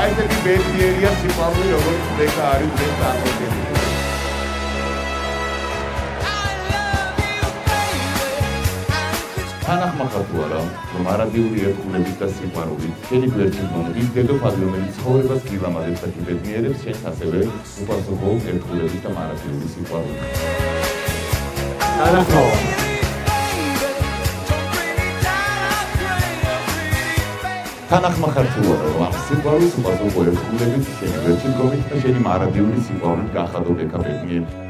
ესეთი ბედნიერია სიყვარული, როგორც ლეკა არის დღეს წარმოდგენილი. თანახმახარ თუ არა, რომ არადიული ერთგულებით და სიყვარულით, შენი გვერდით მომდის დედოფალი, რომელიც ცხოვრებას გილამადებს და გიბედნიერებს, შენს ასევე უპასუხო ერთგულებით და მარადიული სიყვარული. თანახმახარ თუ არა, რომ ამ სიყვარულს უპასუხო ერთგულებით, შენი გვერდით მომდის და შენი მარადიული სიყვარულით გახადო ლეკა ბედნიერი.